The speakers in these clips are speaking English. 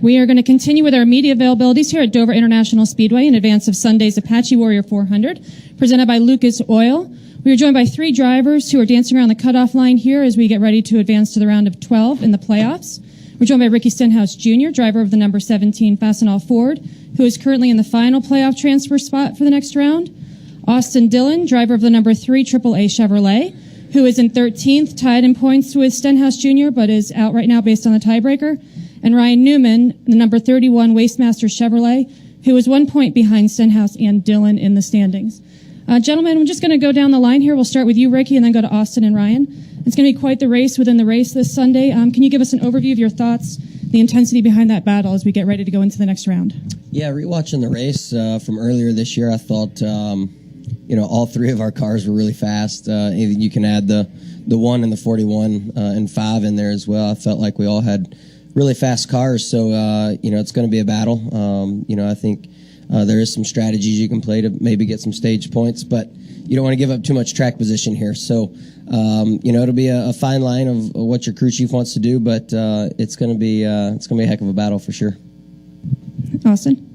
We are going to continue with our media availabilities here at Dover International Speedway in advance of Sunday's Apache Warrior 400, presented by Lucas Oil. We are joined by 3 drivers who are dancing around the cutoff line here as we get ready to advance to the round of 12 in the playoffs. We're joined by Ricky Stenhouse Jr., driver of the number 17 Fastenal Ford, who is currently in the final playoff transfer spot for the next round. Austin Dillon, driver of the number 3 AAA Chevrolet, who is in 13th, tied in points with Stenhouse Jr., but is out right now based on the tiebreaker. And Ryan Newman, the number 31 Wastemaster Chevrolet, who is 1 point behind Stenhouse and Dillon in the standings. Gentlemen, I'm just going to go down the line here. We'll start with you, Ricky, and then go to Austin and Ryan. It's going to be quite the race within the race this Sunday. Can you give us an overview of your thoughts, the intensity behind that battle as we get ready to go into the next round? Yeah, rewatching the race from earlier this year, I thought, all 3 of our cars were really fast. You can add the 1 and the 41 and 5 in there as well. I felt like we all had really fast cars, so it's going to be a battle. I think there is some strategies you can play to maybe get some stage points, but you don't want to give up too much track position here. So it'll be a fine line of what your crew chief wants to do, but it's going to be a heck of a battle for sure. Austin?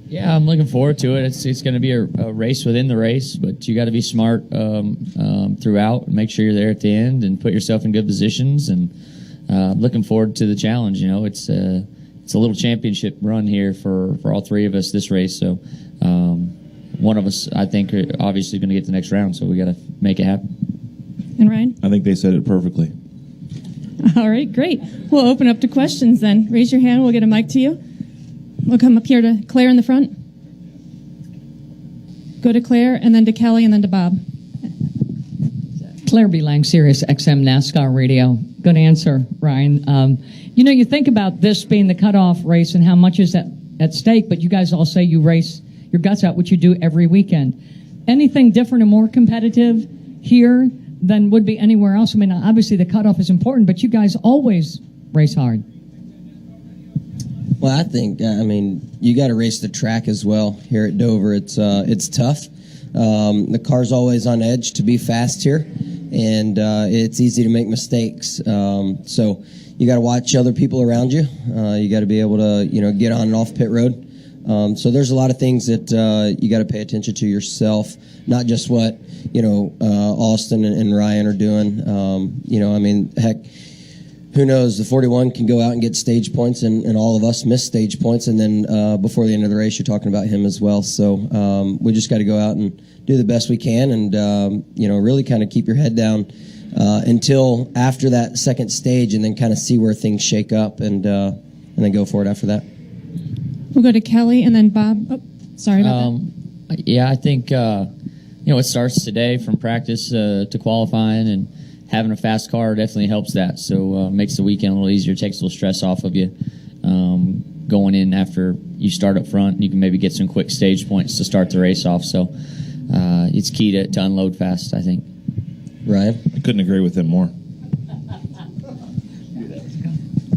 Yeah, I'm looking forward to it. It's going to be a race within the race, but you got to be smart throughout. Make sure you're there at the end and put yourself in good positions. And looking forward to the challenge. It's a little championship run here for all 3 of us this race. So one of us, I think, are obviously going to get to the next round. So we got to make it happen. And Ryan? I think they said it perfectly. All right, great. We'll open up to questions then. Raise your hand. We'll get a mic to you. We'll come up here to Claire in the front. Go to Claire, and then to Kelly, and then to Bob. Claire B. Lang, Sirius XM NASCAR Radio. Good answer, Ryan. You think about this being the cutoff race and how much is at stake, but you guys all say you race your guts out, which you do every weekend. Anything different and more competitive here than would be anywhere else? I mean, obviously the cutoff is important, but you guys always race hard. Well, I think, you got to race the track as well here at Dover. It's tough. The car's always on edge to be fast here, and it's easy to make mistakes. So you got to watch other people around you. You got to be able to, get on and off pit road. So there's a lot of things that you got to pay attention to yourself, not just what, Austin and Ryan are doing. Heck, who knows? The 41 can go out and get stage points, and all of us miss stage points, and then before the end of the race, you're talking about him as well. So we just got to go out and do the best we can, and really kind of keep your head down until after that second stage, and then kind of see where things shake up, and then go for it after that. We'll go to Kelly, and then Bob. Oh, sorry about that. Yeah, I think it starts today from practice to qualifying, and having a fast car definitely helps that. So makes the weekend a little easier, takes a little stress off of you going in after you start up front. You can maybe get some quick stage points to start the race off. So it's key to unload fast, I think. Ryan? I couldn't agree with him more.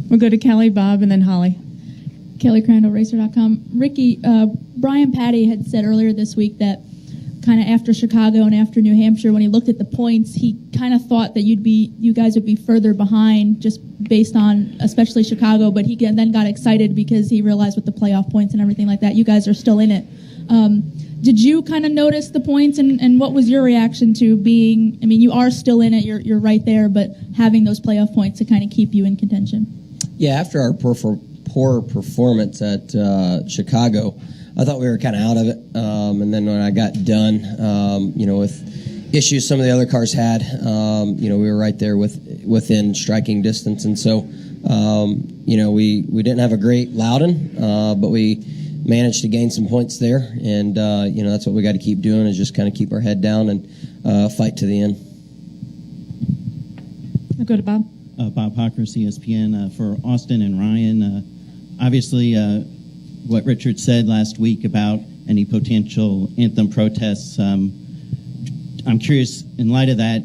We'll go to Kelly, Bob, and then Holly. Kelly Crandall, Racer.com. Ricky, Brian Patty had said earlier this week that kind of after Chicago and after New Hampshire, when he looked at the points, he kind of thought that you guys would be further behind just based on especially Chicago, but he then got excited because he realized with the playoff points and everything like that, you guys are still in it. Did you kind of notice the points, and what was your reaction to being, you are still in it, you're right there, but having those playoff points to kind of keep you in contention? Yeah, after our poor performance at Chicago, I thought we were kind of out of it. And then when I got done, with issues some of the other cars had, we were right there within striking distance. And so, we didn't have a great Loudon, but we managed to gain some points there. And, that's what we got to keep doing, is just kind of keep our head down and fight to the end. I'll go to Bob. Bob Hocker, CSPN, for Austin and Ryan. Obviously, what Richard said last week about any potential anthem protests, I'm curious, in light of that,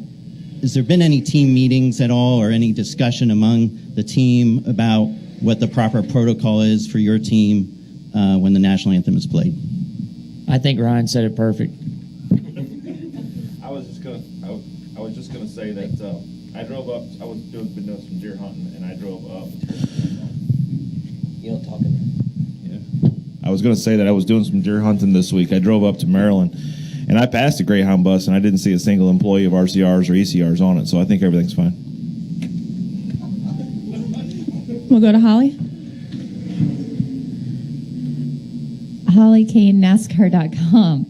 has there been any team meetings at all or any discussion among the team about what the proper protocol is for your team when the national anthem is played? I think Ryan said it perfect. I was just gonna say that I drove up. I was been doing some deer hunting, and I drove up. You don't talk was going to say that I was doing some deer hunting this week. I drove up to Maryland, and I passed a Greyhound bus, and I didn't see a single employee of RCRs or ECRs on it, so I think everything's fine. We'll go to Holly. Holly Kane, NASCAR.com.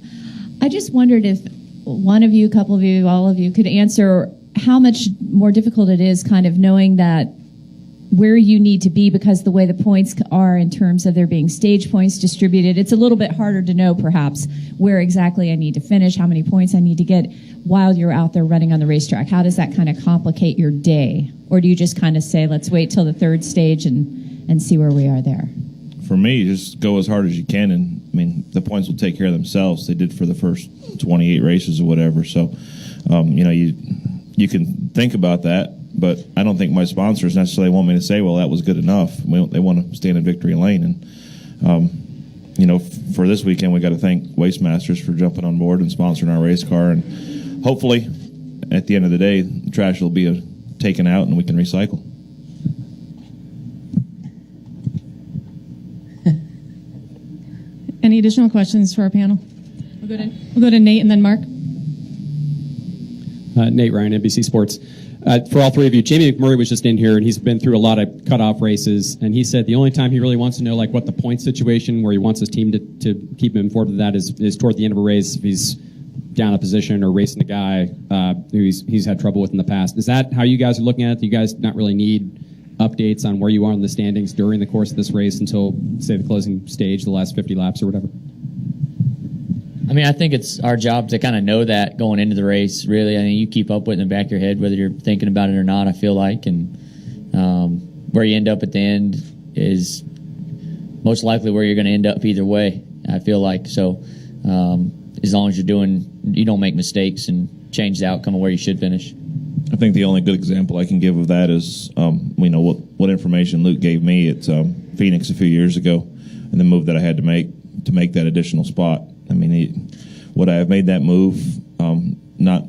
I just wondered if one of you, a couple of you, all of you could answer how much more difficult it is kind of knowing that where you need to be, because the way the points are in terms of there being stage points distributed, it's a little bit harder to know perhaps where exactly I need to finish, how many points I need to get while you're out there running on the racetrack. How does that kind of complicate your day? Or do you just kind of say, let's wait till the third stage and see where we are there? For me, just go as hard as you can, and I mean, the points will take care of themselves. They did for the first 28 races or whatever. So, you can think about that, but I don't think my sponsors necessarily want me to say, well, that was good enough. They want to stand in victory lane. And, for this weekend, we got to thank Waste Masters for jumping on board and sponsoring our race car. And hopefully, at the end of the day, the trash will be taken out and we can recycle. Any additional questions for our panel? We'll go to Nate and then Mark. Nate Ryan, NBC Sports. For all three of you, Jamie McMurray was just in here, and he's been through a lot of cutoff races, and he said the only time he really wants to know what the point situation, where he wants his team to keep him informed of that is toward the end of a race, if he's down a position or racing a guy who he's had trouble with in the past. Is that how you guys are looking at it? Do you guys not really need updates on where you are in the standings during the course of this race until, say, the closing stage, the last 50 laps or whatever? I mean, I think it's our job to kind of know that going into the race, really. I mean, you keep up with it in the back of your head, whether you're thinking about it or not, I feel like. And where you end up at the end is most likely where you're going to end up either way, I feel like. So as long as you don't make mistakes and change the outcome of where you should finish. I think the only good example I can give of that is, what information Luke gave me at Phoenix a few years ago, and the move that I had to make that additional spot. I mean, would I have made that move not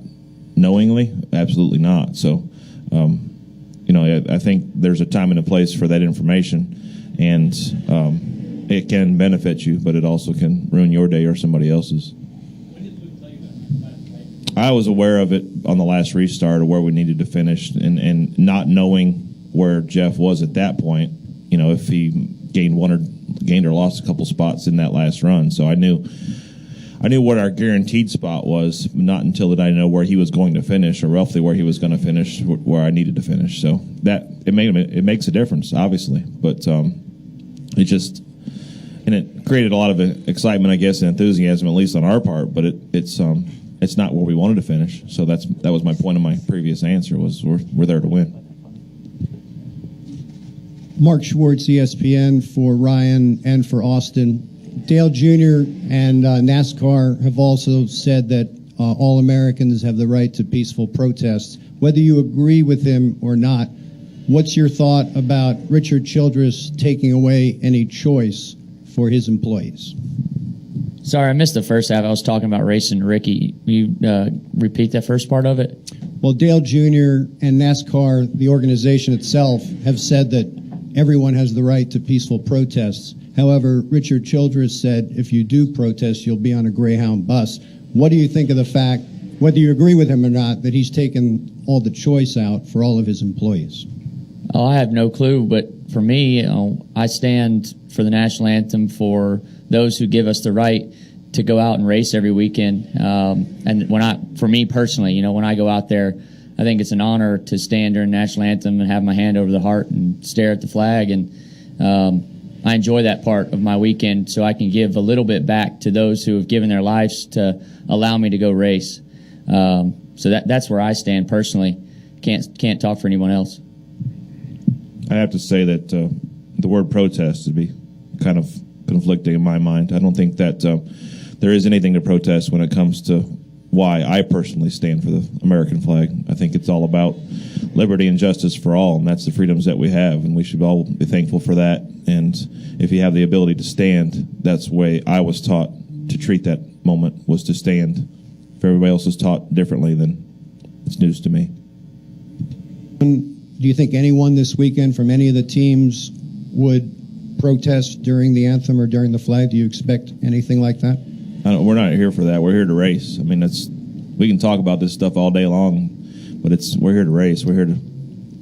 knowingly? Absolutely not. So, I think there's a time and a place for that information, and it can benefit you, but it also can ruin your day or somebody else's. I was aware of it on the last restart of where we needed to finish, and not knowing where Jeff was at that point, if he gained or lost a couple spots in that last run. So I knew what our guaranteed spot was, but not until did I know where he was going to finish, or roughly where he was going to finish, where I needed to finish. So that it makes a difference, obviously, but it created a lot of excitement, I guess, and enthusiasm, at least on our part. But it's not where we wanted to finish. So that was my point of my previous answer, was we're there to win. Mark Schwartz, ESPN, for Ryan and for Austin. Dale Jr. and NASCAR have also said that all Americans have the right to peaceful protests. Whether you agree with him or not, what's your thought about Richard Childress taking away any choice for his employees? Sorry, I missed the first half. I was talking about racing Ricky. You repeat that first part of it? Well, Dale Jr. and NASCAR, the organization itself, have said that everyone has the right to peaceful protests. However, Richard Childress said if you do protest, you'll be on a Greyhound bus. What do you think of the fact, whether you agree with him or not, that he's taken all the choice out for all of his employees? Oh, I have no clue, but for me, I stand for the national anthem for those who give us the right to go out and race every weekend. And for me personally, when I go out there, I think it's an honor to stand during the national anthem and have my hand over the heart and stare at the flag. And I enjoy that part of my weekend, so I can give a little bit back to those who have given their lives to allow me to go race. So that's where I stand personally. Can't talk for anyone else. I have to say that the word protest would be kind of conflicting in my mind. I don't think that there is anything to protest when it comes to why I personally stand for the American flag. I think it's all about liberty and justice for all, and that's the freedoms that we have, and we should all be thankful for that. And if you have the ability to stand, that's the way I was taught to treat that moment, was to stand. If everybody else is taught differently, then it's news to me. Do you think anyone this weekend from any of the teams would protest during the anthem or during the flag? Do you expect anything like that? We're not here for that. We're here to race. I mean, we can talk about this stuff all day long, but we're here to race. We're here to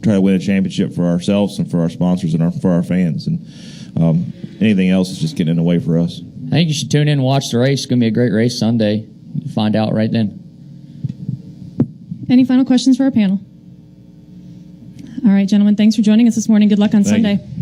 try to win a championship for ourselves and for our sponsors and for our fans. And anything else is just getting in the way for us. I think you should tune in and watch the race. It's going to be a great race Sunday. You'll find out right then. Any final questions for our panel? All right, gentlemen, thanks for joining us this morning. Good luck on Thank Sunday. you.